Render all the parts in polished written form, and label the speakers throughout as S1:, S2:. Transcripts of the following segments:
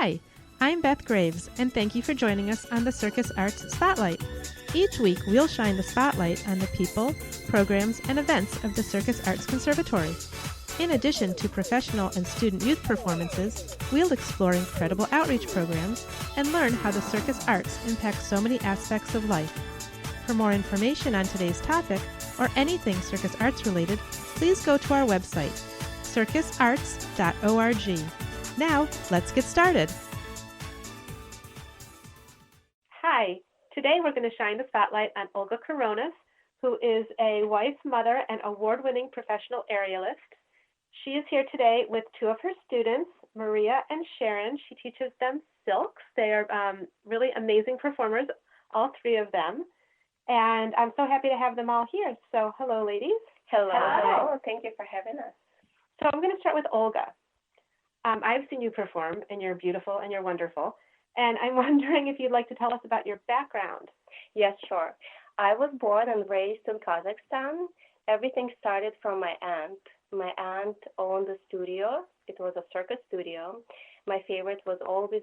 S1: Hi, I'm Beth Graves, and thank you for joining us on the Circus Arts Spotlight. Each week, we'll shine the spotlight on the people, programs, and events of the Circus Arts Conservatory. In addition to professional and student youth performances, we'll explore incredible outreach programs and learn how the circus arts impact so many aspects of life. For more information on today's topic, or anything circus arts related, please go to our website, circusarts.org. Now, let's get started. Hi, today we're going to shine the spotlight on Olga Coronas, who is a wife, mother, and award-winning professional aerialist. She is here today with two of her students, Maria and Sharon. She teaches them silks. They are really amazing performers, all three of them. And I'm so happy to have them all here. So hello, ladies.
S2: Hello.
S3: Hello. Thank you for having us.
S1: So I'm going to start with Olga. I've seen you perform, and you're beautiful and you're wonderful. And I'm wondering if you'd like to tell us about your background.
S3: Yes, sure. I was born and raised in Kazakhstan. Everything started from my aunt. My aunt owned a studio. It was a circus studio. My favorite was always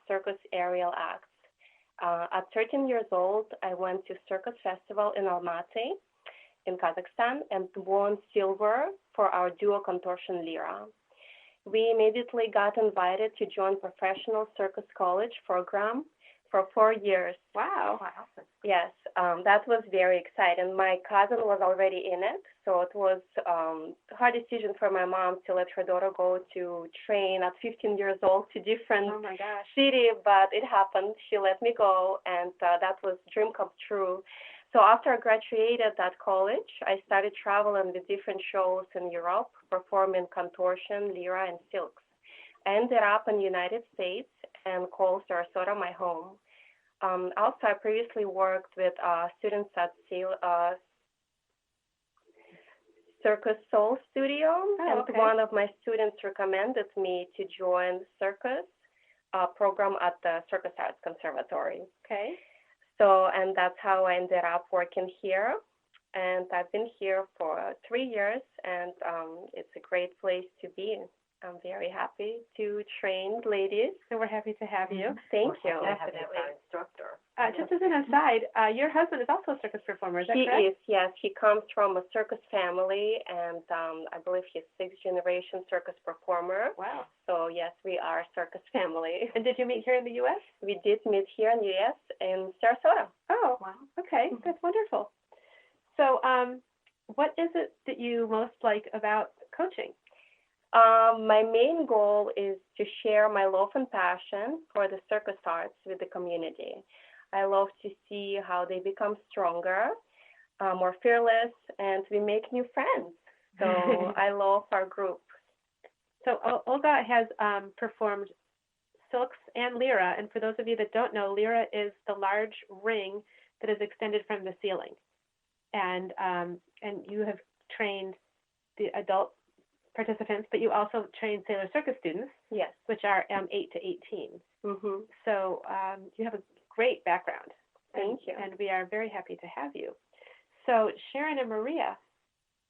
S3: circus aerial acts. At 13 years old, I went to Circus Festival in Almaty in Kazakhstan and won silver for our duo contortion Lira. We immediately got invited to join professional circus college program for 4 years.
S1: Wow.
S3: Yes, that was very exciting. My cousin was already in it, so it was a hard decision for my mom to let her daughter go to train at 15 years old to different city, but it happened. She let me go, and that was a dream come true. So after I graduated at college, I started traveling with different shows in Europe, performing contortion, lyra, and silks. I ended up in the United States and called Sarasota my home. Also, I previously worked with students at Circus Soul Studio, and one of my students recommended me to join the circus program at the Circus Arts Conservatory.
S1: Okay.
S3: So, and that's how I ended up working here. And I've been here for 3 years, and it's a great place to be. I'm very happy to train ladies.
S1: So we're happy to have you.
S3: Thank you.
S2: Definitely. Instructor.
S1: Just as an aside, your husband is also a circus performer, is that correct?
S3: He is, yes. He comes from a circus family, and I believe he's sixth-generation circus performer.
S1: Wow.
S3: So, yes, we are a circus family.
S1: And did you meet here in the U.S.?
S3: We did meet here in the U.S. in Sarasota.
S1: Oh, wow. Okay. That's wonderful. So what is it that you most like about coaching?
S3: My main goal is to share my love and passion for the circus arts with the community. I love to see how they become stronger, more fearless, and we make new friends. So I love our group.
S1: So Olga has performed silks and lyra, and for those of you that don't know, lyra is the large ring that is extended from the ceiling. And you have trained the adult participants, but you also train Sailor Circus students,
S3: yes,
S1: which are 8 to 18.
S3: Mm-hmm.
S1: So you have a great background.
S3: Thank you.
S1: And we are very happy to have you. So Sharon and Maria,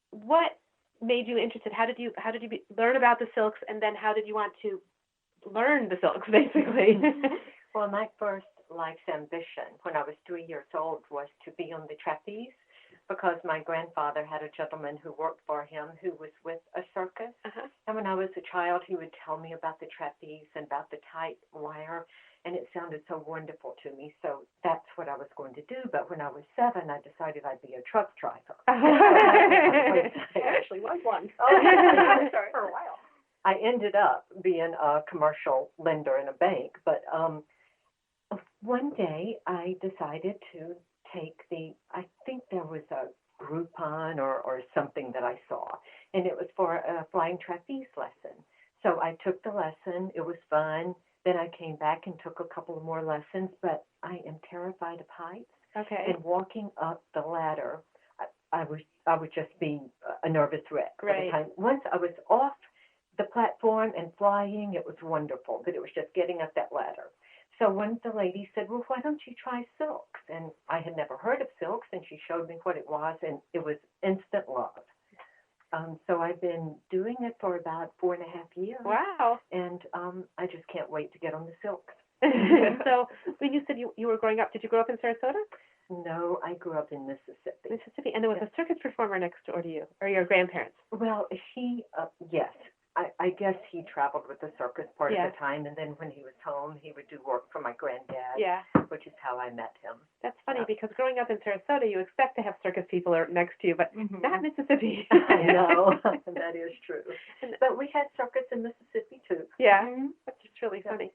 S1: what made you interested? How did you learn about the silks, and then how did you want to learn the silks, basically?
S2: Well, my first life's ambition when I was 3 years old was to be on the trapeze, because my grandfather had a gentleman who worked for him who was with a circus.
S1: Uh-huh.
S2: And when I was a child, he would tell me about the trapeze and about the tight wire, and it sounded so wonderful to me. So that's what I was going to do. But when I was 7, I decided I'd be a truck driver.
S1: I actually was one.
S2: For a while. I ended up being a commercial lender in a bank, but one day I decided to take I think there was a Groupon or something that I saw, and it was for a flying trapeze lesson. So I took the lesson. It was fun. Then I came back and took a couple of more lessons, but I am terrified of heights.
S1: Okay.
S2: And walking up the ladder, I would just be a nervous wreck.
S1: Right.
S2: Once I was off the platform and flying, it was wonderful, but it was just getting up that ladder. So one of the ladies said, well, why don't you try silks? And I had never heard of silks, and she showed me what it was, and it was instant love. So I've been doing it for about 4.5 years.
S1: Wow.
S2: And I just can't wait to get on the silks.
S1: So when you said you were growing up, did you grow up in Sarasota?
S2: No, I grew up in Mississippi.
S1: Mississippi. And there was a circus performer next door to you, or your grandparents?
S2: Well, yes. I guess he traveled with the circus part
S1: Yeah.
S2: of the time, and then when he was home, he would do work for my granddad,
S1: Yeah.
S2: which is how I met him.
S1: That's funny
S2: Yeah.
S1: because growing up in Sarasota, you expect to have circus people next to you, but not Mississippi.
S2: I know. That is true. But we had circus in Mississippi, too.
S1: Yeah. That's just really funny.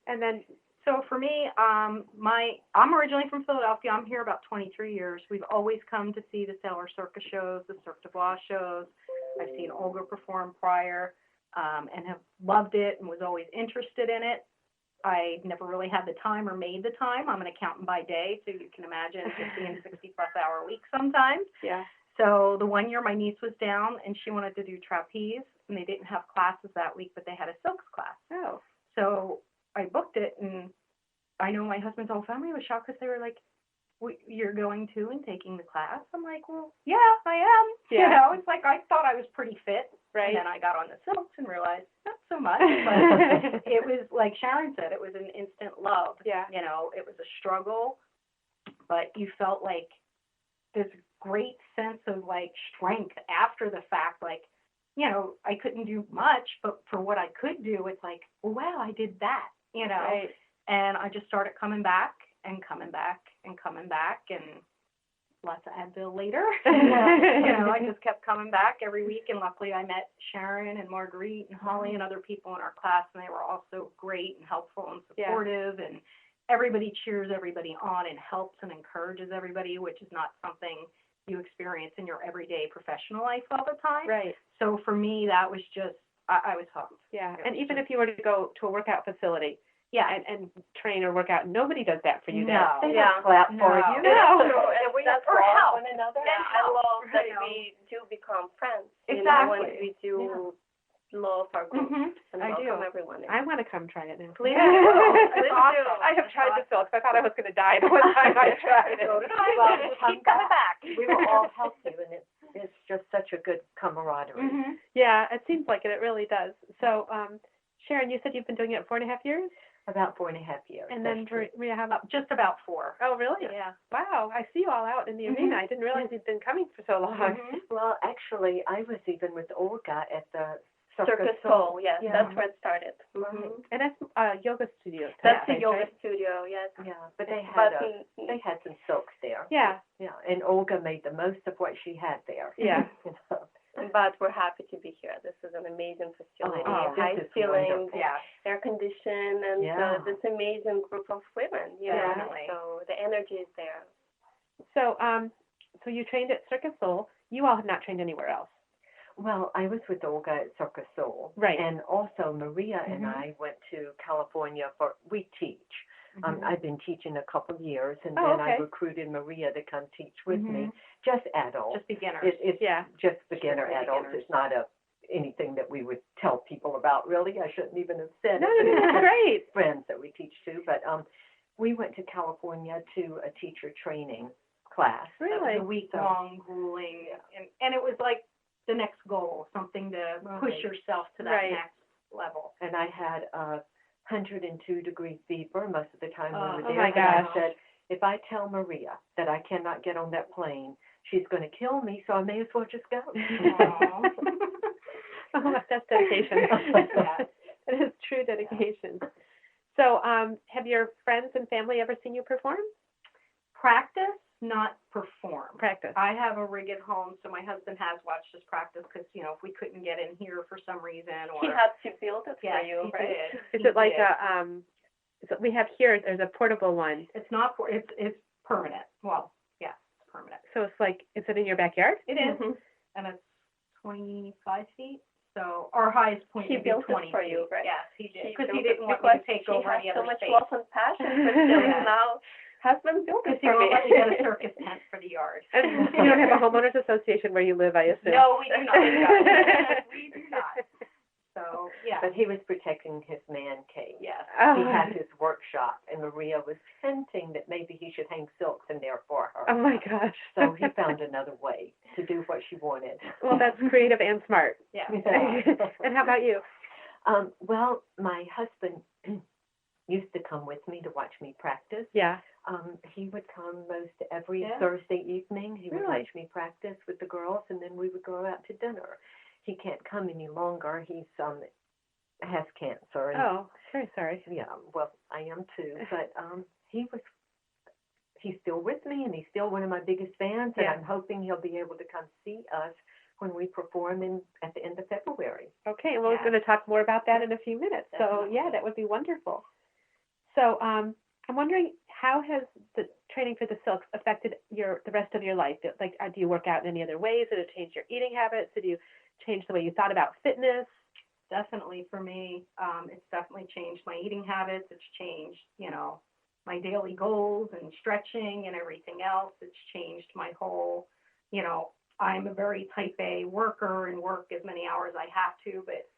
S1: And then,
S4: So for me, I'm originally from Philadelphia. I'm here about 23 years. We've always come to see the Sailor Circus shows, the Cirque du Bois shows. I've seen Olga perform prior, and have loved it and was always interested in it. I never really had the time or made the time. I'm an accountant by day, so you can imagine 50 and 60-plus hour weeks sometimes.
S1: yeah.
S4: So the one year my niece was down and she wanted to do trapeze, and they didn't have classes that week, but they had a silks class.
S1: Oh.
S4: So I booked it, and I know my husband's whole family was shocked because they were like, "You're going to and taking the class?" I'm like, "Well, yeah, I am."
S1: Yeah.
S4: You know, it's like I thought I was pretty fit.
S1: Right.
S4: And then I got on the silks and realized not so much. But it was, like Sharon said, it was an instant love.
S1: Yeah.
S4: You know, it was a struggle, but you felt like this great sense of, like, strength after the fact. Like, you know, I couldn't do much, but for what I could do, it's like, well, wow, I did that, you know.
S1: Right.
S4: And I just started coming back and coming back and coming back, and lots of Advil later. You know, I just kept coming back every week, and luckily I met Sharon and Marguerite and Holly and other people in our class, and they were all so great and helpful and supportive, and everybody cheers everybody on and helps and encourages everybody, which is not something you experience in your everyday professional life all the time.
S1: Right.
S4: So for me, that was just, I was hooked.
S1: Yeah. And even if you were to go to a workout facility,
S4: Yeah.
S1: and train or work out, nobody does that for you
S4: No.
S1: there.
S2: They
S3: Yeah.
S2: don't clap for
S4: No.
S2: you.
S1: No.
S3: And we
S4: That's
S3: support
S4: help.
S3: one another.
S4: Yeah,
S3: I love that
S4: right.
S3: we do become friends.
S4: Exactly.
S3: You know, when we do love our group and
S4: I
S3: welcome
S4: do.
S3: everyone in.
S1: I want to come try it now.
S3: Please
S4: Yeah.
S3: do. Please
S4: Awesome.
S3: do.
S1: I have tried the silks. I thought I was going to die the one time I tried it.
S4: So did I.
S2: Well,
S4: Keep coming back.
S2: We will all help you, and it's just such a good camaraderie.
S1: Yeah, it seems like it. It really does. So, Sharon, you said you've been doing it 4.5 years?
S2: About 4.5 years.
S1: And then Maria, how about?
S4: Just about 4.
S1: Oh, really?
S4: Yeah.
S1: Wow. I see you all out in the arena. I didn't realize you'd been coming for so long.
S2: Well, actually, I was even with Olga at the
S3: Circus Soul, yes,
S2: Yeah.
S3: that's where it started.
S1: And that's a yoga studio.
S3: That's the
S1: right?
S3: yoga studio, yes.
S2: Yeah, but they
S3: But
S2: had some silks there.
S1: Yeah.
S2: Yeah, and Olga made the most of what she had there.
S1: Yeah.
S2: You know.
S3: but we're happy to be here. This is an amazing facility.
S2: Oh,
S3: High
S2: this is
S3: ceilings,
S2: wonderful.
S4: Yeah.
S3: air conditioned, and
S2: Yeah.
S3: this amazing group of women. You know,
S4: Definitely.
S3: so the energy is there.
S1: So, so you trained at Circus Soul. You all have not trained anywhere else.
S2: Well, I was with Olga at Circus Soul.
S1: Right.
S2: And also Maria and I went to California we teach. I've been teaching a couple of years, and then I recruited Maria to come teach with me. Just adults.
S4: Just beginners.
S2: It's just beginner
S4: Strictly
S2: adults.
S4: beginners.
S2: It's not anything that we would tell people about, really. I shouldn't even have said
S1: No,
S2: it.
S1: that's great.
S2: Friends that we teach to. But we went to California to a teacher training class.
S1: Really?
S4: A week-long, grueling, and it was like the next goal, something to push yourself to that next level.
S2: And I had 102-degree fever most of the time we were
S1: Oh,
S2: there.
S1: my
S2: And I
S1: gosh.
S2: said, if I tell Maria that I cannot get on that plane, she's going to kill me, so I may as well just go.
S1: Oh, that's dedication.
S4: Yeah.
S1: It is true dedication. So, have your friends and family ever seen you perform?
S4: Practice, not perform.
S1: Practice.
S4: I have a rig at home, so my husband has watched us practice because, you know, if we couldn't get in here for some reason or...
S3: He had to build it
S4: Yes,
S3: for you,
S4: he
S3: right?
S4: did.
S1: Is
S4: He
S1: it like
S4: did.
S1: we have here, there's a portable one.
S4: It's not, it's permanent. Well, yeah, it's permanent.
S1: So it's like, is it in your backyard?
S4: It is, and it's 25 feet. So our highest point
S3: He
S4: would be
S3: built
S4: 20
S3: it for
S4: feet.
S3: you, right?
S4: Yes, he did.
S3: He
S4: Because he
S3: built it
S4: didn't want me to
S3: because
S4: take
S3: he
S4: over
S3: has
S4: any
S3: so
S4: other
S3: much
S4: space.
S3: love and passion for children now. Husband built it
S4: Because he
S3: for
S4: won't
S3: me.
S4: let me get a circus tent for the yard.
S1: And you don't have a homeowners association where you live, I assume.
S4: No, we do not. We do not. So So, yeah.
S2: But he was protecting his man cave.
S4: Yes.
S3: Oh.
S2: He had his workshop, and Maria was hinting that maybe he should hang silks in there for her.
S3: Oh my gosh.
S2: So he found another way to do what she wanted.
S3: Well, that's creative and smart.
S4: Yeah.
S3: And how about you?
S2: Well, my husband used to come with me to watch me practice.
S3: Yeah.
S2: He would come most every
S4: Yeah.
S2: Thursday evening. He would
S3: Really?
S2: watch me practice with the girls, and then we would go out to dinner. He can't come any longer. He's has cancer. And,
S3: Oh, very sorry.
S2: yeah, well, I am too. But he's still with me, and he's still one of my biggest fans. And
S3: Yeah.
S2: I'm hoping he'll be able to come see us when we perform at the end of February.
S3: Okay, well, we're going to talk more about that in a few minutes. So,
S4: Definitely.
S3: yeah, that would be wonderful. So, I'm wondering, how has the training for the silks affected the rest of your life? Like, do you work out in any other ways? Did it change your eating habits? Did you change the way you thought about fitness?
S4: Definitely for me, it's definitely changed my eating habits. It's changed, my daily goals and stretching and everything else. It's changed my whole, I'm a very type A worker and work as many hours I have to, but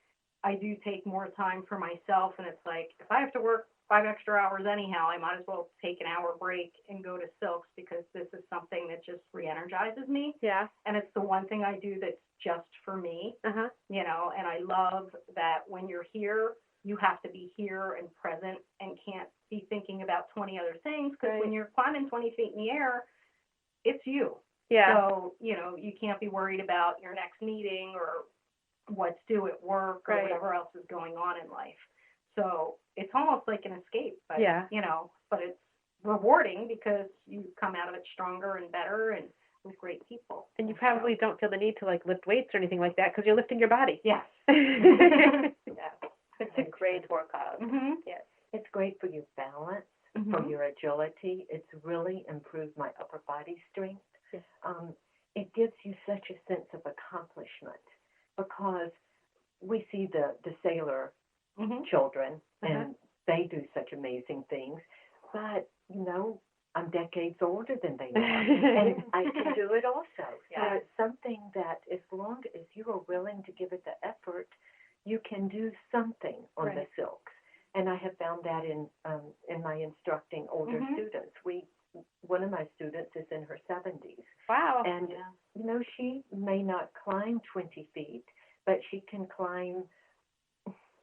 S4: I do take more time for myself. And it's like, if I have to work 5 extra hours anyhow, I might as well take an hour break and go to silks, because this is something that just re-energizes me.
S3: Yeah.
S4: And it's the one thing I do that's just for me.
S3: Uh-huh.
S4: And I love that when you're here, you have to be here and present and can't be thinking about 20 other things, because
S3: Right.
S4: when you're climbing 20 feet in the air, it's you.
S3: Yeah.
S4: So, you can't be worried about your next meeting or what's due at work or
S3: Right.
S4: whatever else is going on in life. So it's almost like an escape, but,
S3: Yeah.
S4: but it's rewarding because you come out of it stronger and better and with great people.
S3: And you probably don't feel the need to, like, lift weights or anything like that, because you're lifting your body.
S4: Yes.
S3: Yeah.
S4: It's a great workout. Mm-hmm.
S3: Yes.
S2: It's great for your balance, for your agility. It's really improved my upper body strength.
S3: Yes.
S2: It gives you such a sense of accomplishment, because we see the Sailor children, and they do such amazing things. But, I'm decades older than they are, and I can do it also.
S4: Yeah.
S2: So it's something that, as long as you are willing to give it the effort, you can do something on the
S3: Right.
S2: silks. And I have found that in my instructing older students. One of my students is in her 70s,
S3: Wow.
S2: and she may not climb 20 feet, but she can climb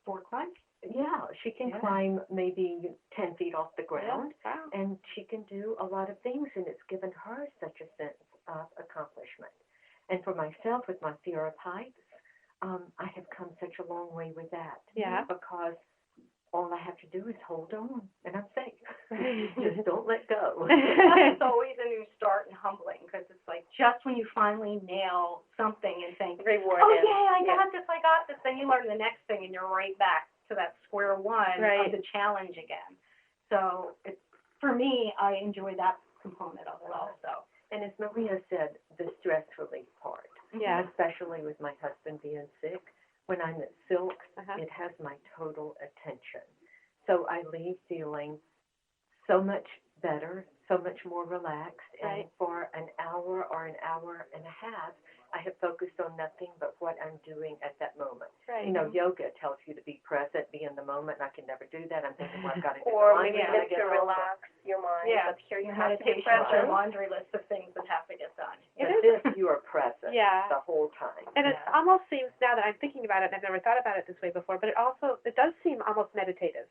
S4: 4 climbs.
S2: Yeah, she can climb maybe 10 feet off the ground,
S3: Yeah. Wow.
S2: and she can do a lot of things, and it's given her such a sense of accomplishment. And for myself, with my fear of heights, I have come such a long way with that.
S3: Yeah.
S2: Because all I have to do is hold on, and I'm safe. Just don't let go.
S4: It's always a new start and humbling, because it's like just when you finally nail something and think,
S3: Rewarding.
S4: oh, yay, I got this, then you learn the next thing, and you're right back to that square one
S3: Right.
S4: of the challenge again. So for me, I enjoy that component of it also.
S2: And as Maria said, the stress relief part,
S3: Yeah.
S2: especially with my husband being sick, when I'm at silks,
S3: Uh-huh.
S2: it has my total attention. So I leave feeling so much better, so much more relaxed,
S3: Right.
S2: and for an hour or an hour and a half, I have focused on nothing but what I'm doing at that moment.
S3: Right.
S2: Yoga tells you to be present, be in the moment, and I can never do that. I'm thinking, well, I've got to do
S3: Or
S2: the laundry
S3: maybe
S2: when I
S3: just
S2: get
S3: to
S2: home.
S3: relax your mind.
S4: Yeah.
S3: But here you
S4: Your
S3: have to be
S4: meditation, your
S3: present.
S4: laundry list of things that have to get done.
S2: But this, you are present
S3: Yeah.
S2: the whole time.
S3: And it almost seems, now that I'm thinking about it, and I've never thought about it this way before, but it does seem almost meditative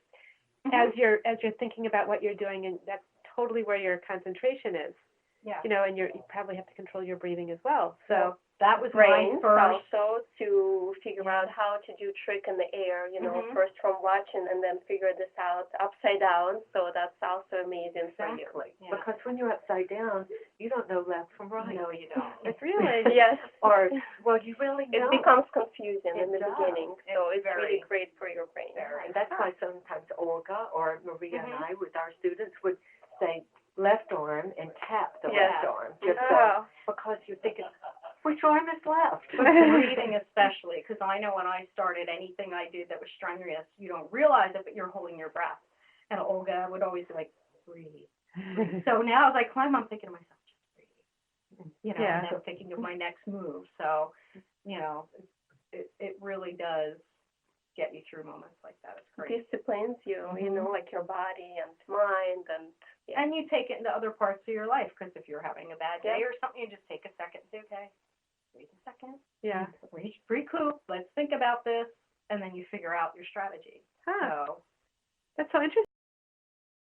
S3: as you're thinking about what you're doing, and that's totally where your concentration is.
S4: Yeah.
S3: And you probably have to control your breathing as well. So
S4: that was my
S3: brain
S4: first.
S3: also to figure out how to do trick in the air, first from watching and then figure this out upside down. So that's also amazing for you.
S2: Exactly.
S4: Yeah.
S2: Because when you're upside down, you don't know left from right.
S4: No, you don't.
S3: It's really, yes.
S2: Or, well, you really
S3: It
S2: don't.
S3: becomes confusing in
S2: It
S3: the
S2: does.
S3: beginning. So it's
S4: very-
S3: really great for your brain.
S2: And that's why sometimes Olga or Maria and I, with our students, would say left arm and tap the left arm. Just so, because you're thinking, which arm is left?
S4: Breathing especially, because I know when I started anything I did that was strenuous, you don't realize it, but you're holding your breath. And Olga would always be like, breathe. So now as I climb, I'm thinking to myself, just breathe. And then thinking of my next move. So, it really does get you through moments like that. It's great.
S3: Disciplines you, you know, like your body and mind, and
S4: And you take it into other parts of your life, because if you're having a bad day or something, you just take a second and say, okay, wait a second.
S3: Yeah.
S4: Recoup. Let's think about this, and then you figure out your strategy.
S3: Huh.
S4: So
S3: That's so interesting.